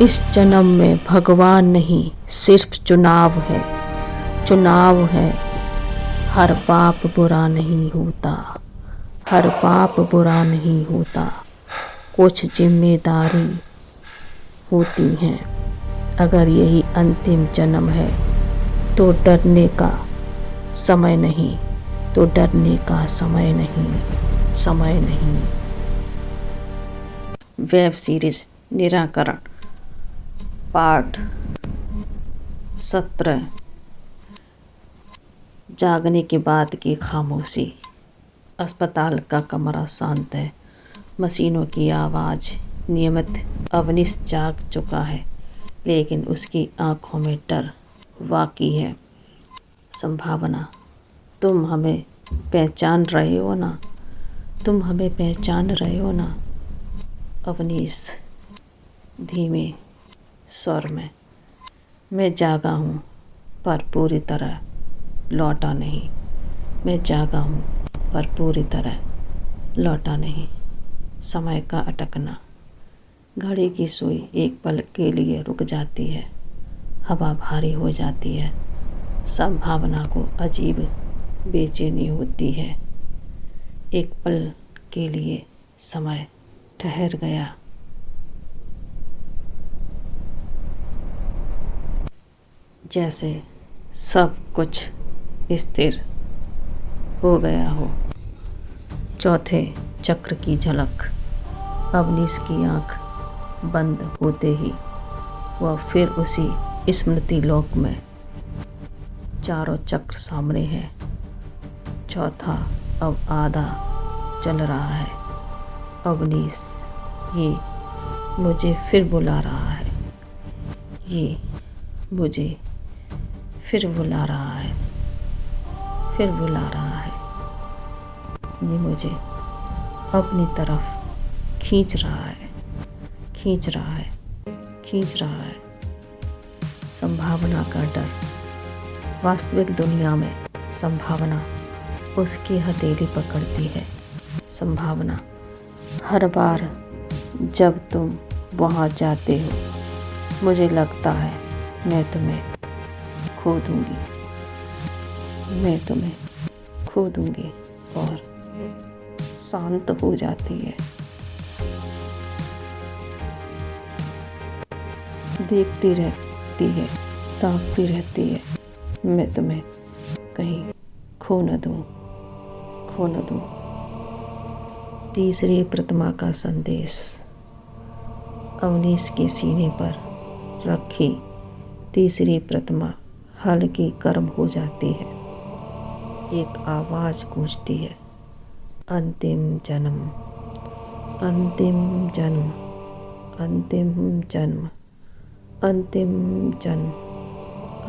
इस जन्म में भगवान नहीं, सिर्फ चुनाव है, चुनाव है। हर पाप बुरा नहीं होता, हर पाप बुरा नहीं होता। कुछ जिम्मेदारी होती हैं। अगर यही अंतिम जन्म है तो डरने का समय नहीं, तो डरने का समय नहीं, समय नहीं। वेब सीरीज निराकरण पार्ट 17। जागने के बाद की खामोशी। अस्पताल का कमरा शांत है। मशीनों की आवाज़ नियमित। अवनीश जाग चुका है, लेकिन उसकी आंखों में डर वाक़ई है। संभावना, तुम हमें पहचान रहे हो ना? तुम हमें पहचान रहे हो ना? अवनीश धीमे स्वर में। मैं जागा हूँ, पर पूरी तरह लौटा नहीं। मैं जागा हूँ, पर पूरी तरह लौटा नहीं। समय का अटकना। घड़ी की सुई एक पल के लिए रुक जाती है। हवा भारी हो जाती है। संभावना को अजीब बेचैनी होती है। एक पल के लिए समय ठहर गया। जैसे सब कुछ स्थिर हो गया हो। चौथे चक्र की झलक। अवनीश की आंख बंद होते ही वह फिर उसी स्मृति लोक में। चारों चक्र सामने हैं। चौथा अब आधा चल रहा है। अवनीश, ये मुझे फिर बुला रहा है। ये मुझे फिर बुला रहा है, फिर बुला रहा है। ये मुझे अपनी तरफ खींच रहा है, खींच रहा है, खींच रहा है। संभावना का डर। वास्तविक दुनिया में संभावना उसकी हथेली पकड़ती है। संभावना, हर बार जब तुम वहाँ जाते हो, मुझे लगता है मैं तुम्हें खो दूँगी, मैं तुम्हें खो दूँगी। और शांत हो जाती है। देखती रहती है, ताकती रहती है। मैं तुम्हें कहीं खो न दूँ, खो न दूँ। तीसरी प्रतिमा का संदेश। अवनीश के सीने पर रखी तीसरी प्रतिमा हल्की गर्म हो जाती है। एक आवाज़ गूंजती है, अंतिम जन्म, अंतिम जन्म, अंतिम जन्म, अंतिम जन्म,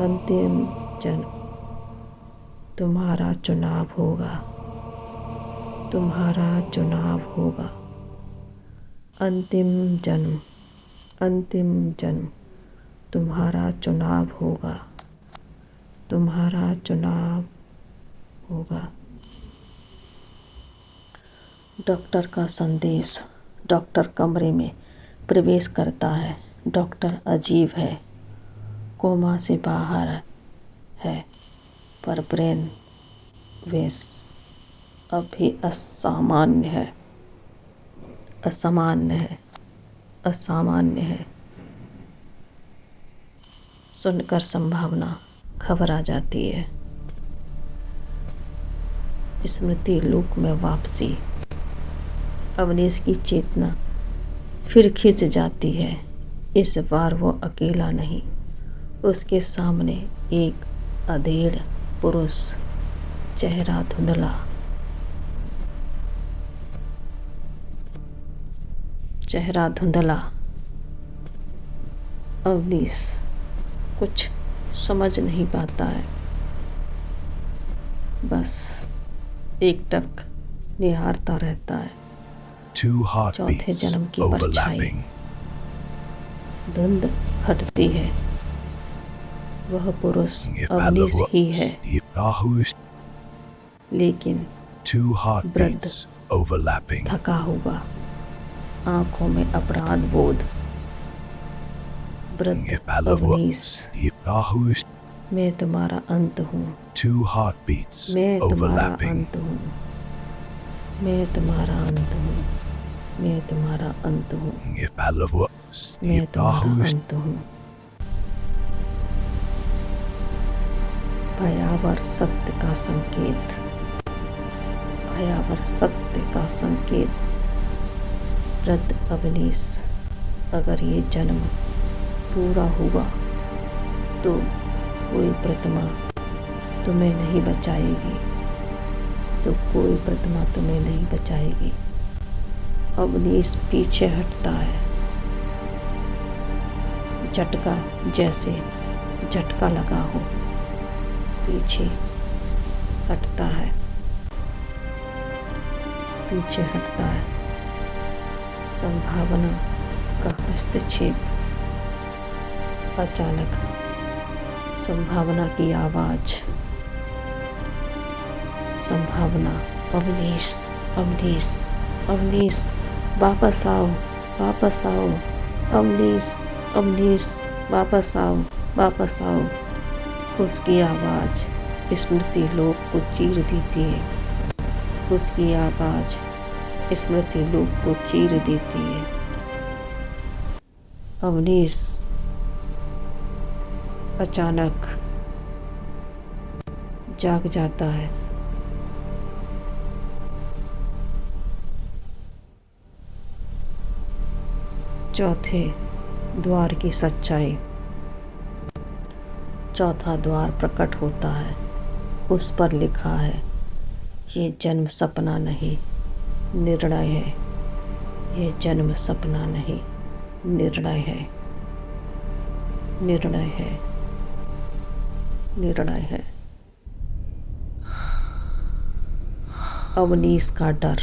अंतिम जन्म। तुम्हारा चुनाव होगा, तुम्हारा चुनाव होगा। अंतिम जन्म, अंतिम जन्म, तुम्हारा चुनाव होगा, तुम्हारा चुनाव होगा। डॉक्टर का संदेश। डॉक्टर कमरे में प्रवेश करता है। डॉक्टर अजीब है, कोमा से बाहर है, पर ब्रेन वेस अब भी असामान्य है, असामान्य है, असामान्य है। सुनकर संभावना घबरा जाती है। स्मृति लोक में वापसी। अवनीश की चेतना फिर खिंच जाती है। इस बार वो अकेला नहीं। उसके सामने एक अधेड़ पुरुष, चेहरा धुंधला, चेहरा धुंधला। अवनीश कुछ समझ नहीं पाता है, बस एकटक निहारता रहता है। चौथे जन्म की परछाई। धुंध हटती है। वह पुरुष अवनीश ही है, लेकिन वृद्ध, थका हुआ, आंखों में अपराध बोध। वृद्ध अवनीश, मैं तुम्हारा अंत हूँ, Two heartbeats मैं तुम्हारा overlapping. अंत हूँ, मैं तुम्हारा अंत हूँ, मैं तुम्हारा अंत हूँ, मैं तुम्हारा अंत हूँ। भयावर सत्य का संकेत, भयावर सत्य का संकेत। वृद्ध अवनीश, अगर ये जन्म पूरा हुआ तो कोई प्रतिमा तुम्हें नहीं बचाएगी, तो कोई प्रतिमा तुम्हें नहीं बचाएगी। अवनीश पीछे हटता है, झटका जैसे झटका लगा हो, पीछे हटता है, पीछे हटता है। संभावना का हस्तक्षेप। अचानक संभावना की आवाज, संभावना, अवनीश, अवनीश, अवनीश, वापस आओ, वापस आओ, अवनीश, अवनीश, वापस आओ, वापस आओ। उसकी आवाज स्मृति लोक को चीर देती है, उसकी आवाज स्मृति लोक को चीर देती है। अवनीश अचानक जाग जाता है। चौथे द्वार की सच्चाई। चौथा द्वार प्रकट होता है, उस पर लिखा है, ये जन्म सपना नहीं, निर्णय है। ये जन्म सपना नहीं, निर्णय है, निर्णय है, निर्णय है। अवनीश का डर।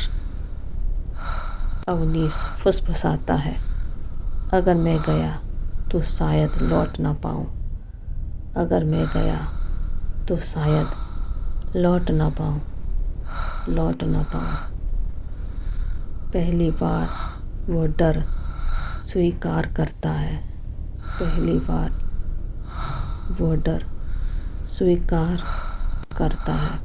अवनीश फुसफुसाता है, अगर मैं गया तो शायद लौट ना पाऊँ, अगर मैं गया तो शायद लौट ना पाऊँ, लौट ना पाऊँ। पहली बार वो डर स्वीकार करता है, पहली बार वो डर स्वीकार करता है,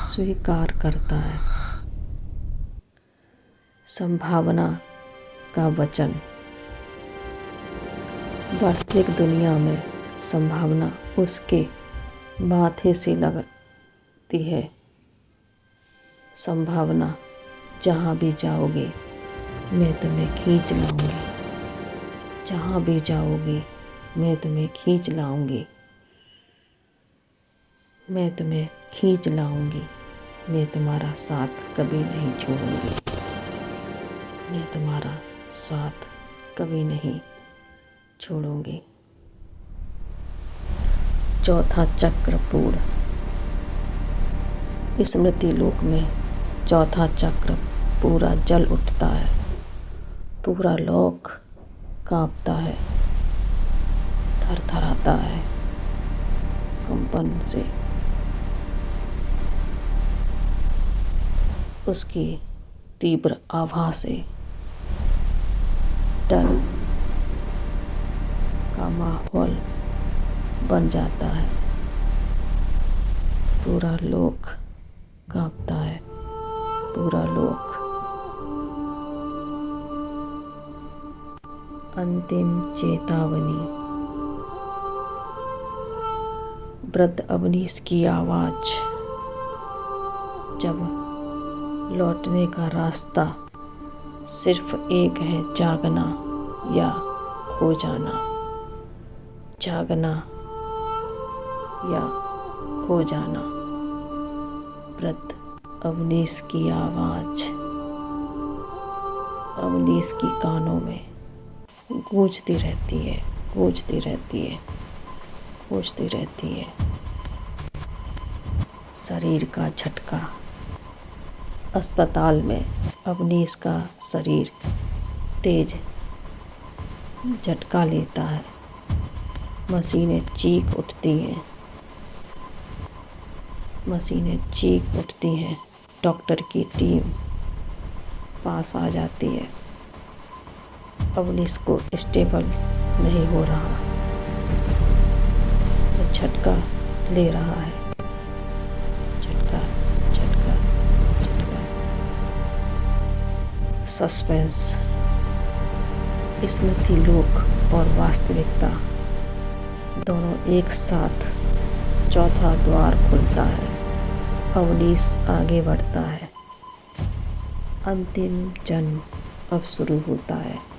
स्वीकार करता है। संभावना का वचन। वास्तविक दुनिया में संभावना उसके माथे से लगती है। संभावना, जहाँ भी जाओगे मैं तुम्हें खींच लाऊंगी, जहाँ भी जाओगे मैं तुम्हें खींच लाऊंगी, मैं तुम्हें खींच लाऊंगी, मैं तुम्हारा साथ कभी नहीं छोड़ूंगी, मैं तुम्हारा साथ कभी नहीं छोड़ूंगी। चौथा चक्र पूर्ण। स्मृति लोक में चौथा चक्र पूरा जल उठता है, पूरा लोक कांपता है, थरथराता है कंपन से। उसकी तीव्र आवाज़ से डर का माहौल बन जाता है, पूरा लोक कांपता है, पूरा लोक। अंतिम चेतावनी। वृद्ध अवनीश की आवाज। जब लौटने का रास्ता सिर्फ एक है, जागना या खो जाना, जागना या खो जाना। वृद्ध अवनीश की आवाज अवनीश की कानों में गूंजती रहती है, गूंजती रहती है, गूंजती रहती है। शरीर का झटका। अस्पताल में अवनीश का शरीर तेज झटका लेता है, मशीनें चीख उठती हैं, मशीनें चीख उठती हैं। डॉक्टर की टीम पास आ जाती है, अवनीश को स्टेबल नहीं हो रहा, वो झटका ले रहा है, झटका झटका झटका। सस्पेंस, स्मृति लोक और वास्तविकता दोनों एक साथ। चौथा द्वार खुलता है, अवनीश आगे बढ़ता है। अंतिम जन्म अब शुरू होता है।